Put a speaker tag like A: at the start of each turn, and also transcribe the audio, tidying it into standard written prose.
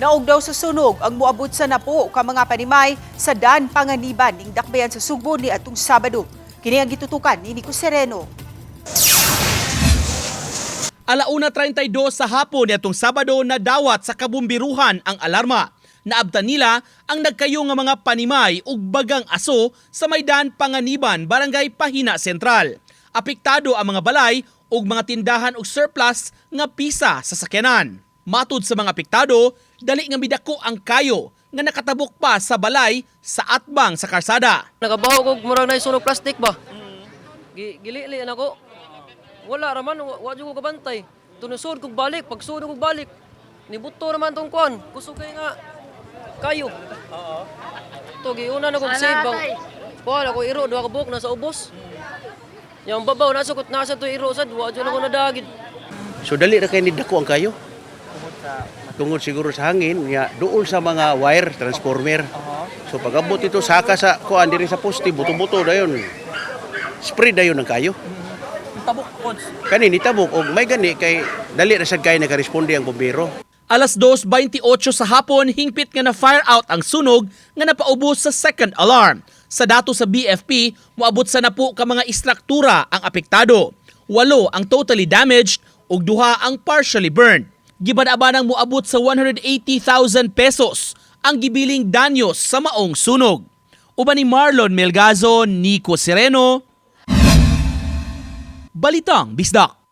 A: Naog daw sa sunog ang muabot sa napo ka mga panimay sa Dan Panganiban ning dakbayan sa Sugbo ni atong Sabado. Kini ang gitutukan ni Nico Sereno.
B: 1:32 sa hapon nitong Sabado na dawat sa kabumbiruhan ang alarma. Naabtan nila ang nagkayo nga mga panimay ug bagang aso sa Maydan Panganiban, Barangay Pahina Sentral. Apektado ang mga balay ug mga tindahan ug surplus nga pisa sa sakyanan. Matud sa mga apektado, dali nga midako ang kayo nga nakatabok pa sa balay sa atbang sa karsada.
C: Nagabaho ko murag na sunog plastic ba? Gili-li ako. Wala raman, wa jud ko kabantay. Tunusod kog balik, pag sunod kog balik. Nibuto naman tong kuan. Kusugay nga kayo. Oo. To giuna na kog save bang. Wala ko iro duha ka buok na sa ubos. Yang babaw nasa to iro sad, wa jud ako nadagid.
D: So dali na kay nidako ang kayo. Tungod siguro sa hangin, nga doon sa mga wire transformer. So pag-abot ito saka sa kuan diri sa poste, buto-buto dayon. Spread dayon ang kayo.
B: Tabok pods.
D: Kani ni tabok og may gani kay dali ra sad kay nakaresponde ang bombero.
B: 2:28 sa hapon, hingpit nga na fire out ang sunog nga napaubos sa second alarm. Sa dato sa BFP, moabot sa napo ka mga istruktura ang apektado. 8 ang totally damaged ug 2 ang partially burned. Gibanabanang moabot sa 180,000 pesos ang gibiling danyos sa maong sunog. Uban ni Marlon Melgazo, Nico Sereno, Balitang Bisdak.